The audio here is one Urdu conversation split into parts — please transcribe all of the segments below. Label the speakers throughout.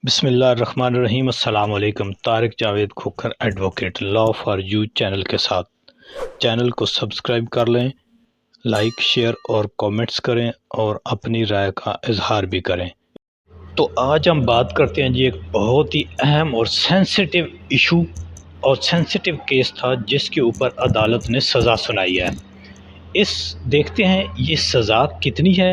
Speaker 1: بسم اللہ الرحمن الرحیم۔ السلام علیکم۔ Tariq Javed Khokhar advocate law for you channel کے ساتھ چینل کو سبسکرائب کر لیں، لائک شیئر اور کومنٹس کریں اور اپنی رائے کا اظہار بھی کریں۔ تو آج ہم بات کرتے ہیں جی ایک بہت ہی اہم اور سینسیٹیو ایشو اور سینسیٹیو کیس تھا جس کے اوپر عدالت نے سزا سنائی ہے۔ دیکھتے ہیں یہ سزا کتنی ہے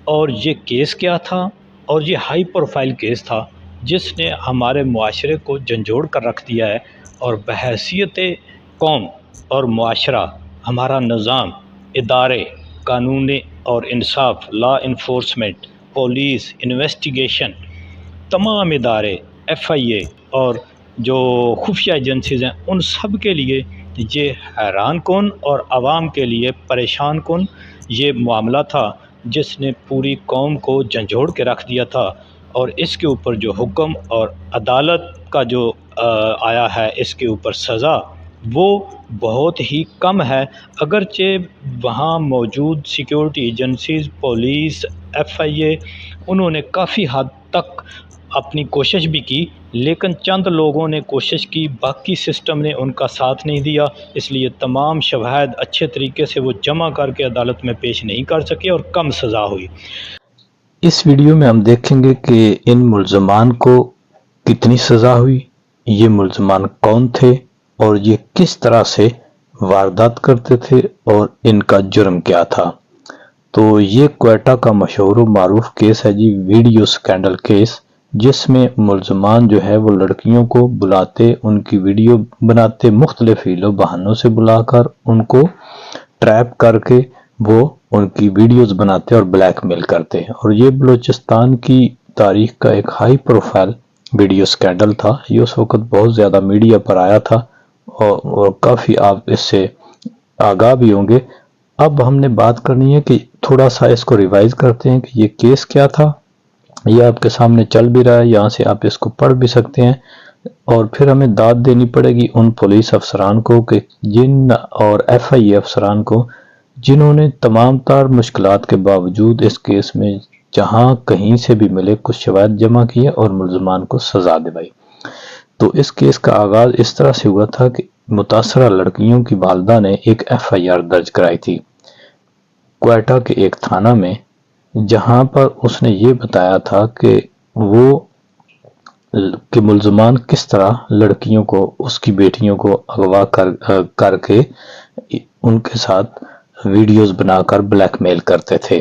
Speaker 1: اور یہ کیس کیا تھا، اور یہ ہائی پروفائل کیس تھا جس نے ہمارے معاشرے کو جھنجھوڑ کر رکھ دیا ہے، اور بحیثیت قوم اور معاشرہ، ہمارا نظام، ادارے، قانون اور انصاف، لا انفورسمنٹ، پولیس، انویسٹیگیشن، تمام ادارے، ایف آئی اے اور جو خفیہ ایجنسیز ہیں، ان سب کے لیے یہ حیران کن اور عوام کے لیے پریشان کن یہ معاملہ تھا جس نے پوری قوم کو جھنجھوڑ کے رکھ دیا تھا۔ اور اس کے اوپر جو حکم اور عدالت کا جو آیا ہے، اس کے اوپر سزا وہ بہت ہی کم ہے، اگرچہ وہاں موجود سیکیورٹی ایجنسیز، پولیس، ایف آئی اے، انہوں نے کافی حد تک اپنی کوشش بھی کی، لیکن چند لوگوں نے کوشش کی، باقی سسٹم نے ان کا ساتھ نہیں دیا، اس لیے تمام شواہد اچھے طریقے سے وہ جمع کر کے عدالت میں پیش نہیں کر سکے اور کم سزا ہوئی۔
Speaker 2: اس ویڈیو میں ہم دیکھیں گے کہ ان ملزمان کو کتنی سزا ہوئی، یہ ملزمان کون تھے اور یہ کس طرح سے واردات کرتے تھے اور ان کا جرم کیا تھا۔ تو یہ کوئٹہ کا مشہور و معروف کیس ہے جی، ویڈیو سکینڈل کیس، جس میں ملزمان جو ہے وہ لڑکیوں کو بلاتے، ان کی ویڈیو بناتے، مختلف حیل و بہانوں سے بلا کر ان کو ٹریپ کر کے وہ ان کی ویڈیوز بناتے اور بلیک میل کرتے، اور یہ بلوچستان کی تاریخ کا ایک ہائی پروفائل ویڈیو سکینڈل تھا۔ یہ اس وقت بہت زیادہ میڈیا پر آیا تھا اور کافی آپ اس سے آگاہ بھی ہوں گے۔ اب ہم نے بات کرنی ہے کہ تھوڑا سا اس کو ریوائز کرتے ہیں کہ یہ کیس کیا تھا۔ یہ آپ کے سامنے چل بھی رہا ہے، یہاں سے آپ اس کو پڑھ بھی سکتے ہیں، اور پھر ہمیں داد دینی پڑے گی ان پولیس افسران کو کہ اور ایف آئی اے افسران کو جنہوں نے تمام تر مشکلات کے باوجود اس کیس میں جہاں کہیں سے بھی ملے کچھ شواہد جمع کیے اور ملزمان کو سزا دلائی۔ تو اس کیس کا آغاز اس طرح سے ہوا تھا کہ متاثرہ لڑکیوں کی والدہ نے ایک ایف آئی آر درج کرائی تھی کوئٹہ کے ایک تھانہ میں، جہاں پر اس نے یہ بتایا تھا کہ ملزمان کس طرح لڑکیوں کو، اس کی بیٹیوں کو اغوا کر کے ان کے ساتھ ویڈیوز بنا کر بلیک میل کرتے تھے۔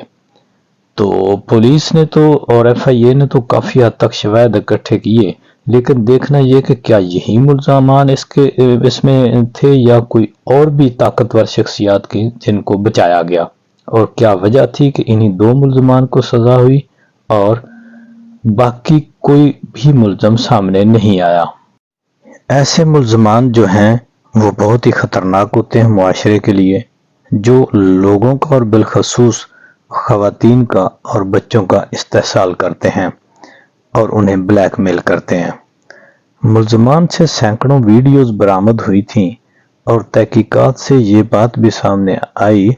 Speaker 2: تو پولیس نے تو اور ایف آئی اے نے تو کافی حد تک شواہد اکٹھے کیے، لیکن دیکھنا یہ کہ کیا یہی ملزمان اس میں تھے یا کوئی اور بھی طاقتور شخصیات کی جن کو بچایا گیا، اور کیا وجہ تھی کہ انہی دو ملزمان کو سزا ہوئی اور باقی کوئی بھی ملزم سامنے نہیں آیا۔ ایسے ملزمان جو ہیں وہ بہت ہی خطرناک ہوتے ہیں معاشرے کے لیے، جو لوگوں کا اور بالخصوص خواتین کا اور بچوں کا استحصال کرتے ہیں اور انہیں بلیک میل کرتے ہیں۔ ملزمان سے سینکڑوں ویڈیوز برآمد ہوئی تھیں، اور تحقیقات سے یہ بات بھی سامنے آئی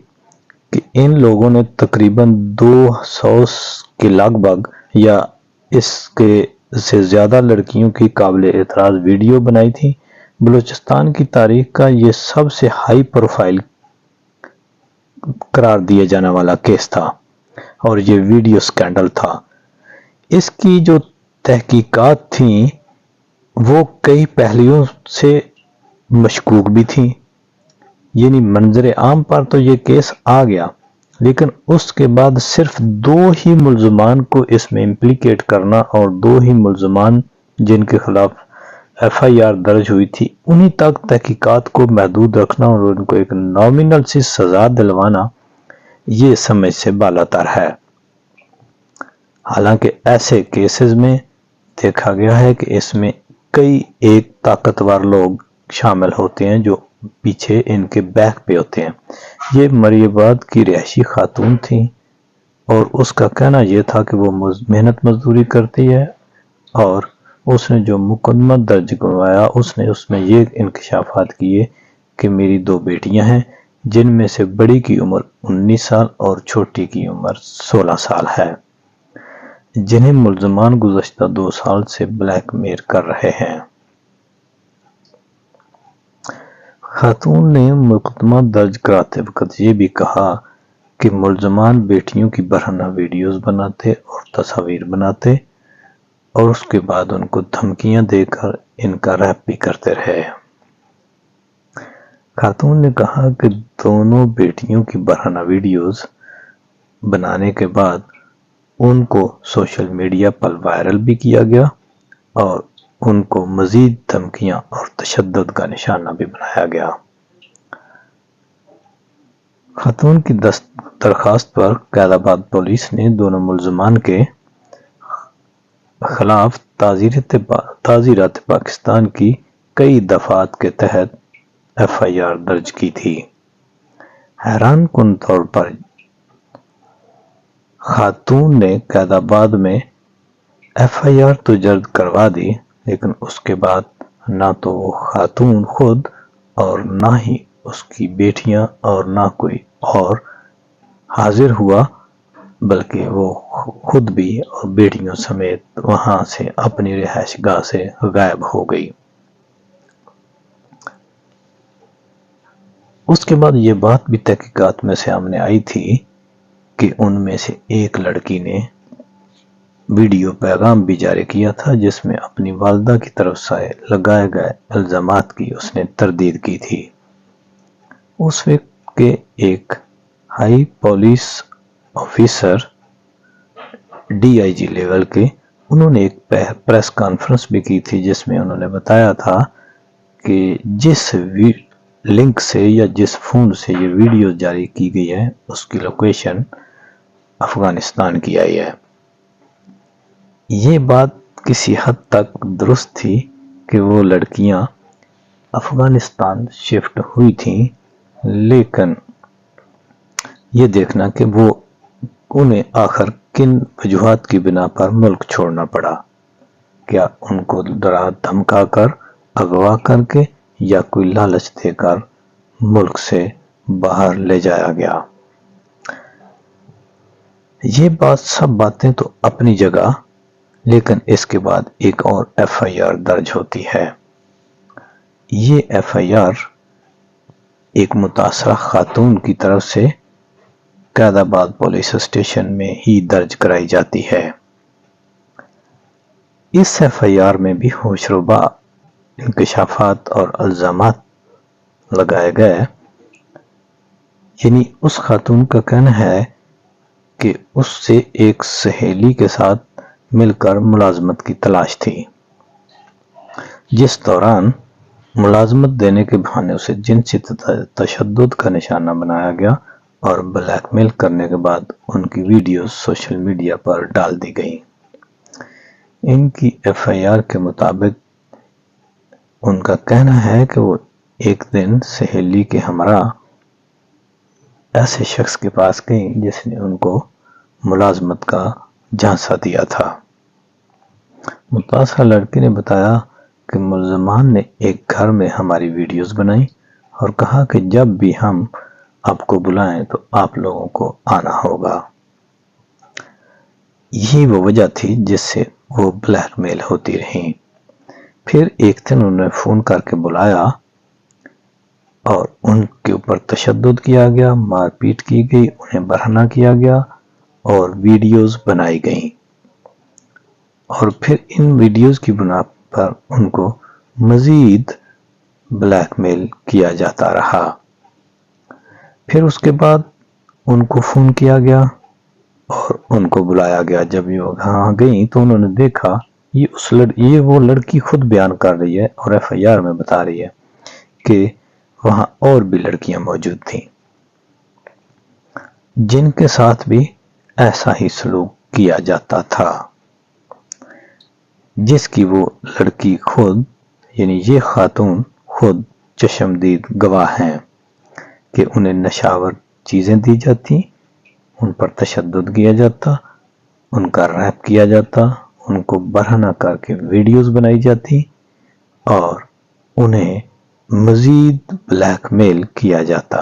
Speaker 2: کہ ان لوگوں نے تقریباً 200 کے لگ بھگ یا اس کے سے زیادہ لڑکیوں کی قابل اعتراض ویڈیو بنائی تھی۔ بلوچستان کی تاریخ کا یہ سب سے ہائی پروفائل قرار دیا جانے والا کیس تھا، اور یہ ویڈیو سکینڈل تھا۔ اس کی جو تحقیقات تھیں وہ کئی پہلوؤں سے مشکوک بھی تھیں، یعنی منظر عام پر تو یہ کیس آ گیا، لیکن اس کے بعد صرف 2 ہی ملزمان کو اس میں امپلیکیٹ کرنا اور 2 ہی ملزمان جن کے خلاف ایف آئی آر درج ہوئی تھی انہی تک تحقیقات کو محدود رکھنا اور ان کو ایک نامنل سی سزا دلوانا، یہ سمجھ سے بالاتر ہے۔ حالانکہ ایسے کیسز میں دیکھا گیا ہے کہ اس میں کئی ایک طاقتور لوگ شامل ہوتے ہیں جو پیچھے ان کے بیک پہ ہوتے ہیں۔ یہ مریم آباد کی رہائشی خاتون تھی، اور اس کا کہنا یہ تھا کہ وہ محنت مزدوری کرتی ہے، اور اس نے جو مقدمہ درج کروایا اس میں یہ انکشافات کیے کہ میری 2 بیٹیاں ہیں، جن میں سے بڑی کی عمر 19 سال اور چھوٹی کی عمر 16 سال ہے۔ جنہیں ملزمان گزشتہ 2 سال سے بلیک میل کر رہے ہیں۔ خاتون نے مقدمہ درج کراتے وقت یہ بھی کہا کہ ملزمان بیٹیوں کی برہنہ ویڈیوز بناتے اور تصاویر بناتے اور اس کے بعد ان کو دھمکیاں دے کر ان کا ریپ بھی کرتے رہے۔ خاتون نے کہا کہ دونوں بیٹیوں کی برہنہ ویڈیوز بنانے کے بعد ان کو سوشل میڈیا پر وائرل بھی کیا گیا اور ان کو مزید دھمکیاں اور تشدد کا نشانہ بھی بنایا گیا۔ خاتون کی درخواست پر قائد آباد پولیس نے دونوں ملزمان کے خلاف تعزیرات پاکستان کی کئی دفعات کے تحت ایف آئی آر درج کی تھی۔ حیران کن طور پر خاتون نے قائد آباد میں ایف آئی آر تو درج کروا دی، لیکن اس کے بعد نہ تو وہ خاتون خود اور نہ ہی اس کی بیٹیاں اور نہ کوئی اور حاضر ہوا، بلکہ وہ خود بھی اور بیٹیوں سمیت وہاں سے اپنی رہائش گاہ سے غائب ہو گئی۔ اس کے بعد یہ بات بھی تحقیقات میں سامنے آئی تھی کہ ان میں سے ایک لڑکی نے ویڈیو پیغام بھی جاری کیا تھا جس میں اپنی والدہ کی طرف سے لگائے گئے الزامات کی اس نے تردید کی تھی۔ اس وقت کے ایک high police officer D I G level کے انہوں نے ایک پریس کانفرنس بھی کی تھی جس میں انہوں نے بتایا تھا کہ جس لنک سے یا جس فون سے یہ ویڈیو جاری کی گئی ہے اس کی لوکیشن افغانستان کی آئی ہے۔ یہ بات کسی حد تک درست تھی کہ وہ لڑکیاں افغانستان شفٹ ہوئی تھیں، لیکن یہ دیکھنا کہ وہ انہیں آخر کن وجوہات کی بنا پر ملک چھوڑنا پڑا، کیا ان کو ڈرا دھمکا کر، اغوا کر کے یا کوئی لالچ دے کر ملک سے باہر لے جایا گیا۔ یہ سب باتیں تو اپنی جگہ، لیکن اس کے بعد ایک اور ایف آئی آر درج ہوتی ہے۔ یہ ایف آئی آر ایک متاثرہ خاتون کی طرف سے قائد آباد پولیس اسٹیشن میں ہی درج کرائی جاتی ہے۔ اس ایف آئی آر میں بھی ہوشربا انکشافات اور الزامات لگائے گئے، یعنی اس خاتون کا کہنا ہے کہ اس سے ایک سہیلی کے ساتھ مل کر ملازمت کی تلاش تھی، جس دوران ملازمت دینے کے بہانے اسے جنسی تشدد کا نشانہ بنایا گیا اور بلیک میل کرنے کے بعد ان کی ویڈیوز سوشل میڈیا پر ڈال دی گئیں۔ ان کی ایف آئی آر کے مطابق ان کا کہنا ہے کہ وہ ایک دن سہیلی کے ہمراہ ایسے شخص کے پاس گئیں جس نے ان کو ملازمت کا جھانسا دیا تھا۔ متاثرہ لڑکی نے بتایا کہ ملزمان نے ایک گھر میں ہماری ویڈیوز بنائی اور کہا کہ جب بھی ہم آپ کو بلائیں تو آپ لوگوں کو آنا ہوگا۔ یہی وہ وجہ تھی جس سے وہ بلیک میل ہوتی رہیں۔ پھر ایک دن انہوں نے فون کر کے بلایا اور ان کے اوپر تشدد کیا گیا، مار پیٹ کی گئی، انہیں برہنہ کیا گیا اور ویڈیوز بنائی گئیں، اور پھر ان ویڈیوز کی بنا پر ان کو مزید بلیک میل کیا جاتا رہا۔ پھر اس کے بعد ان کو فون کیا گیا اور ان کو بلایا گیا۔ جب یہ وہاں گئیں تو انہوں نے دیکھا یہ وہ لڑکی خود بیان کر رہی ہے اور ایف آئی آر میں بتا رہی ہے کہ وہاں اور بھی لڑکیاں موجود تھیں جن کے ساتھ بھی ایسا ہی سلوک کیا جاتا تھا، جس کی وہ لڑکی خود یعنی یہ خاتون خود چشمدید گواہ ہیں کہ انہیں نشاور چیزیں دی جاتی، ان پر تشدد کیا جاتا، ان کا ریپ کیا جاتا، ان کو برہنہ کر کے ویڈیوز بنائی جاتی اور انہیں مزید بلیک میل کیا جاتا،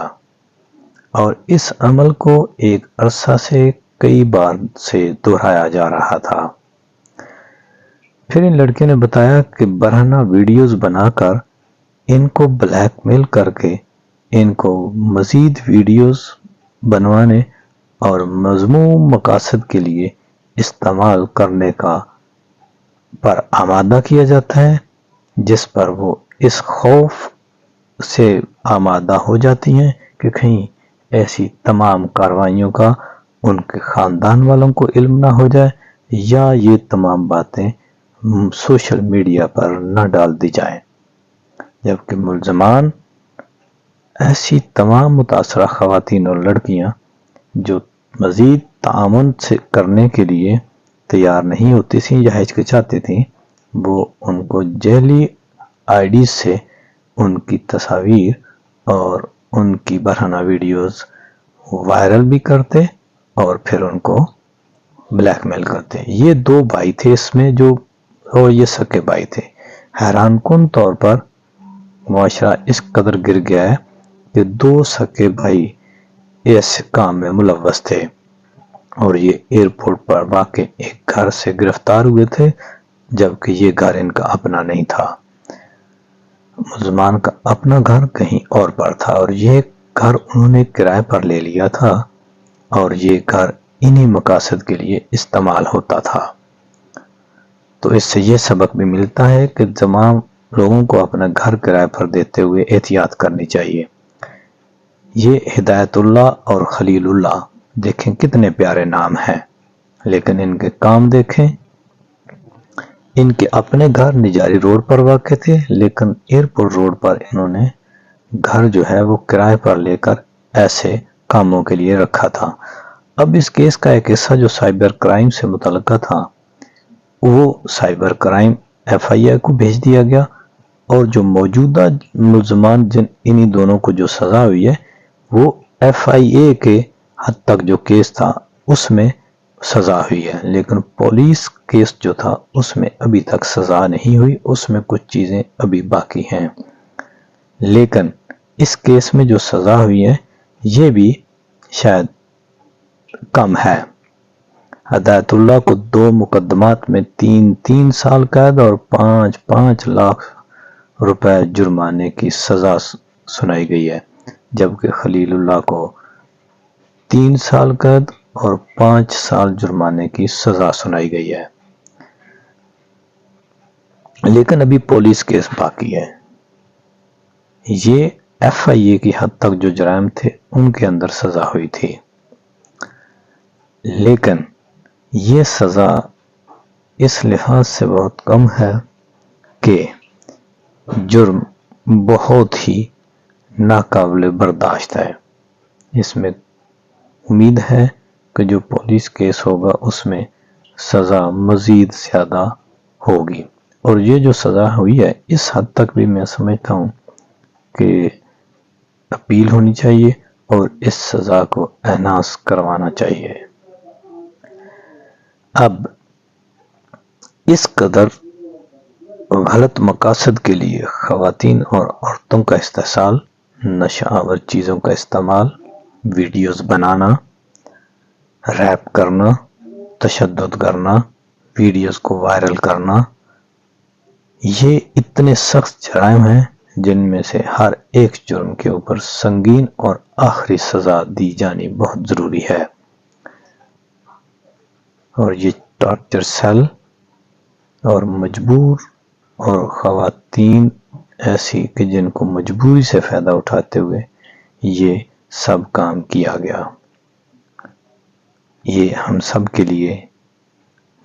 Speaker 2: اور اس عمل کو ایک عرصہ سے کئی بار سے دہرایا جا رہا تھا۔ پھر ان لڑکے نے بتایا کہ برہنہ ویڈیوز بنا کر ان کو بلیک میل کر کے ان کو مزید ویڈیوز بنوانے اور مذموم مقاصد کے لیے استعمال کرنے کا پر آمادہ کیا جاتا ہے، جس پر وہ اس خوف سے آمادہ ہو جاتی ہیں کہ کہیں ایسی تمام کارروائیوں کا ان کے خاندان والوں کو علم نہ ہو جائے یا یہ تمام باتیں سوشل میڈیا پر نہ ڈال دی جائیں، جبکہ ملزمان ایسی تمام متاثرہ خواتین اور لڑکیاں جو مزید تعاون سے کرنے کے لیے تیار نہیں ہوتی تھیں یا ہچکچاتی تھیں، وہ ان کو جعلی آئی ڈی سے ان کی تصاویر اور ان کی برہنہ ویڈیوز وائرل بھی کرتے اور پھر ان کو بلیک میل کرتے۔ یہ دو بھائی تھے اس میں جو، اور یہ سکے بھائی تھے۔ حیران کن طور پر معاشرہ اس قدر گر گیا ہے کہ دو سکے بھائی اس کام میں ملوث تھے اور یہ ایئرپورٹ پر واقع ایک گھر سے گرفتار ہوئے تھے، جبکہ یہ گھر ان کا اپنا نہیں تھا۔ ملزمان کا اپنا گھر کہیں اور پر تھا اور یہ گھر انہوں نے کرائے پر لے لیا تھا اور یہ گھر انہی مقاصد کے لیے استعمال ہوتا تھا۔ تو اس سے یہ سبق بھی ملتا ہے کہ تمام لوگوں کو اپنا گھر کرائے پر دیتے ہوئے احتیاط کرنی چاہیے۔ یہ ہدایت اللہ اور خلیل اللہ دیکھیں کتنے پیارے نام ہیں، لیکن ان کے کام دیکھیں۔ ان کے اپنے گھر نجاری روڈ پر واقع تھے، لیکن ایئرپورٹ روڈ پر انہوں نے گھر جو ہے وہ کرائے پر لے کر ایسے کاموں کے لیے رکھا تھا۔ اب اس کیس کا ایک حصہ جو سائبر کرائم سے متعلقہ تھا، وہ سائبر کرائم ایف آئی اے کو بھیج دیا گیا اور جو موجودہ ملزمان انہی دونوں کو جو سزا ہوئی ہے وہ ایف آئی اے کے حد تک جو کیس تھا اس میں سزا ہوئی ہے، لیکن پولیس کیس جو تھا اس میں ابھی تک سزا نہیں ہوئی، اس میں کچھ چیزیں ابھی باقی ہیں۔ لیکن اس کیس میں جو سزا ہوئی ہے یہ بھی شاید کم ہے۔ ہدایت اللہ کو 2 مقدمات میں 3 سال قید اور 5 لاکھ روپے جرمانے کی سزا سنائی گئی ہے، جبکہ خلیل اللہ کو 3 سال قید اور 5 سال جرمانے کی سزا سنائی گئی ہے۔ لیکن ابھی پولیس کیس باقی ہے۔ یہ ایف آئی اے کی حد تک جو جرائم تھے ان کے اندر سزا ہوئی تھی، لیکن یہ سزا اس لحاظ سے بہت کم ہے کہ جرم بہت ہی ناقابل برداشت ہے۔ اس میں امید ہے کہ جو پولیس کیس ہوگا اس میں سزا مزید زیادہ ہوگی، اور یہ جو سزا ہوئی ہے اس حد تک بھی میں سمجھتا ہوں کہ اپیل ہونی چاہیے اور اس سزا کو احناس کروانا چاہیے۔ اب اس قدر غلط مقاصد کے لیے خواتین اور عورتوں کا استحصال، نشہ آور چیزوں کا استعمال، ویڈیوز بنانا، ریپ کرنا، تشدد کرنا، ویڈیوز کو وائرل کرنا، یہ اتنے سخت جرائم ہیں جن میں سے ہر ایک جرم کے اوپر سنگین اور آخری سزا دی جانی بہت ضروری ہے۔ اور یہ ٹارچر سیل اور مجبور اور خواتین ایسی کہ جن کو مجبوری سے فائدہ اٹھاتے ہوئے یہ سب کام کیا گیا، یہ ہم سب کے لیے،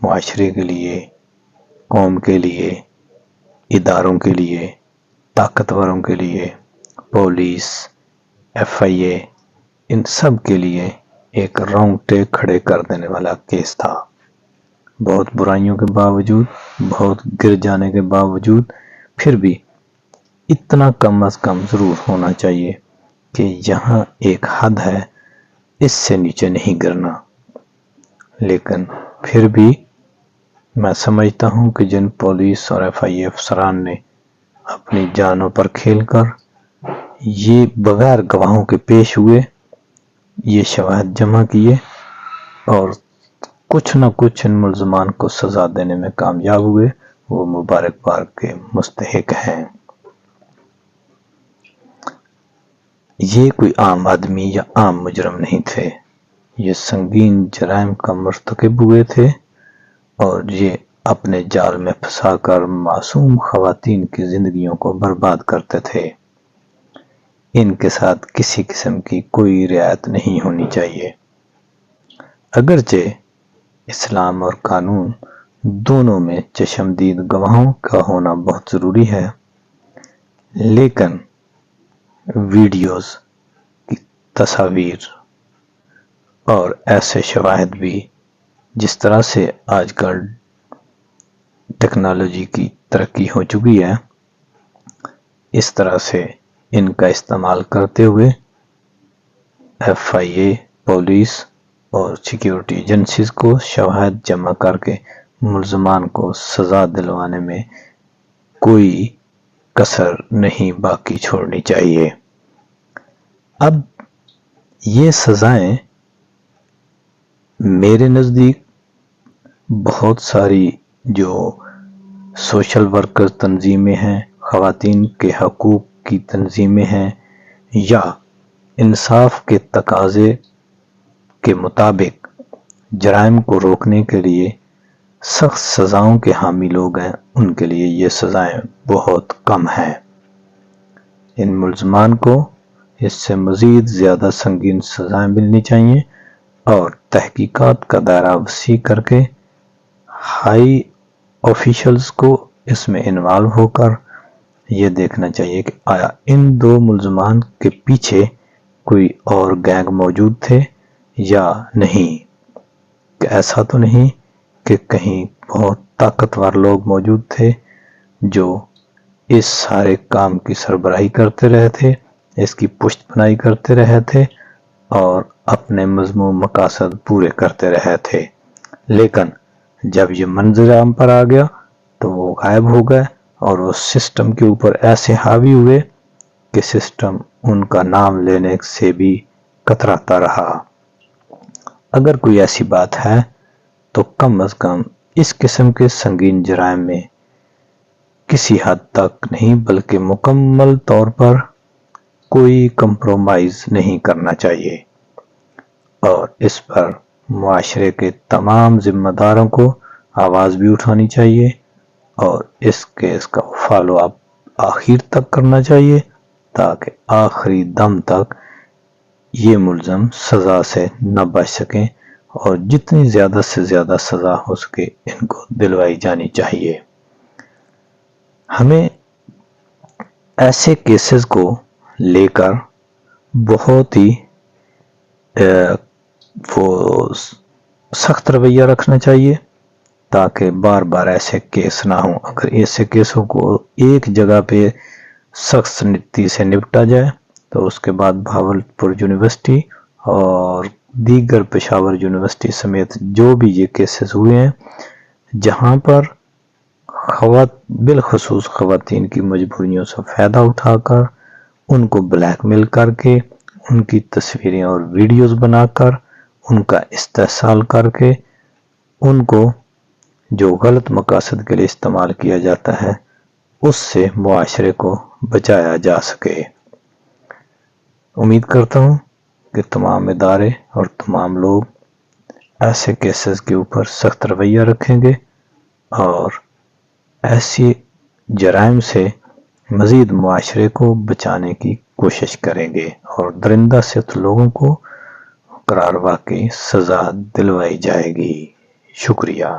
Speaker 2: معاشرے کے لیے، قوم کے لیے، اداروں کے لیے، طاقتوروں کے لیے، پولیس، ایف آئی اے، ان سب کے لیے ایک رونگٹے کھڑے کر دینے والا کیس تھا۔ بہت برائیوں کے باوجود، بہت گر جانے کے باوجود، پھر بھی اتنا کم از کم ضرور ہونا چاہیے کہ یہاں ایک حد ہے، اس سے نیچے نہیں گرنا۔ لیکن پھر بھی میں سمجھتا ہوں کہ جن پولیس اور ایف آئی اے افسران نے اپنی جانوں پر کھیل کر یہ بغیر گواہوں کے پیش ہوئے، یہ شواہد جمع کیے اور کچھ نہ کچھ ان ملزمان کو سزا دینے میں کامیاب ہوئے، وہ مبارکباد کے مستحق ہیں۔ یہ کوئی عام آدمی یا عام مجرم نہیں تھے، یہ سنگین جرائم کا مرتکب ہوئے تھے، اور یہ اپنے جال میں پھنسا کر معصوم خواتین کی زندگیوں کو برباد کرتے تھے۔ ان کے ساتھ کسی قسم کی کوئی رعایت نہیں ہونی چاہیے۔ اگرچہ اسلام اور قانون دونوں میں چشمدید گواہوں کا ہونا بہت ضروری ہے، لیکن ویڈیوز کی تصاویر اور ایسے شواہد بھی، جس طرح سے آج کل ٹیکنالوجی کی ترقی ہو چکی ہے، اس طرح سے ان کا استعمال کرتے ہوئے FIA، پولیس اور سیکیورٹی ایجنسیز کو شواہد جمع کر کے ملزمان کو سزا دلوانے میں کوئی کسر نہیں باقی چھوڑنی چاہیے۔ اب یہ سزائیں میرے نزدیک بہت ساری جو سوشل ورکر تنظیمیں ہیں، خواتین کے حقوق کی تنظیمیں ہیں، یا انصاف کے تقاضے کے مطابق جرائم کو روکنے کے لیے سخت سزاؤں کے حامی لوگ ہیں، ان کے لیے یہ سزائیں بہت کم ہیں۔ ان ملزمان کو اس سے مزید زیادہ سنگین سزائیں ملنی چاہیے، اور تحقیقات کا دائرہ وسیع کر کے ہائی آفیشلز کو اس میں انوالو ہو کر یہ دیکھنا چاہیے کہ آیا ان دو ملزمان کے پیچھے کوئی اور گینگ موجود تھے یا نہیں، کہ ایسا تو نہیں کہ کہیں بہت طاقتور لوگ موجود تھے جو اس سارے کام کی سربراہی کرتے رہے تھے، اس کی پشت پناہی کرتے رہے تھے اور اپنے مذموم مقاصد پورے کرتے رہے تھے، لیکن جب یہ منظر عام پر آ گیا تو وہ غائب ہو گئے اور وہ سسٹم کے اوپر ایسے حاوی ہوئے کہ سسٹم ان کا نام لینے سے بھی کتراتا رہا۔ اگر کوئی ایسی بات ہے تو کم از کم اس قسم کے سنگین جرائم میں کسی حد تک نہیں بلکہ مکمل طور پر کوئی کمپرومائز نہیں کرنا چاہیے، اور اس پر معاشرے کے تمام ذمہ داروں کو آواز بھی اٹھانی چاہیے، اور اس کیس کا فالو اپ آخر تک کرنا چاہیے تاکہ آخری دم تک یہ ملزم سزا سے نہ بچ سکیں، اور جتنی زیادہ سے زیادہ سزا ہو سکے ان کو دلوائی جانی چاہیے۔ ہمیں ایسے کیسز کو لے کر بہت ہی سخت رویہ رکھنا چاہیے تاکہ بار بار ایسے کیس نہ ہوں۔ اگر ایسے کیسوں کو ایک جگہ پہ سخت نیتی سے نپٹا جائے تو اس کے بعد بھاولپور یونیورسٹی اور دیگر پشاور یونیورسٹی سمیت جو بھی یہ کیسز ہوئے ہیں جہاں پر بالخصوص خواتین کی مجبوریوں سے فائدہ اٹھا کر ان کو بلیک میل کر کے ان کی تصویریں اور ویڈیوز بنا کر ان کا استحصال کر کے ان کو جو غلط مقاصد کے لیے استعمال کیا جاتا ہے اس سے معاشرے کو بچایا جا سکے۔ امید کرتا ہوں کہ تمام ادارے اور تمام لوگ ایسے کیسز کے اوپر سخت رویہ رکھیں گے اور ایسی جرائم سے مزید معاشرے کو بچانے کی کوشش کریں گے، اور درندہ صفت لوگوں کو قرار واقعی سزا دلوائی جائے گی۔ شکریہ۔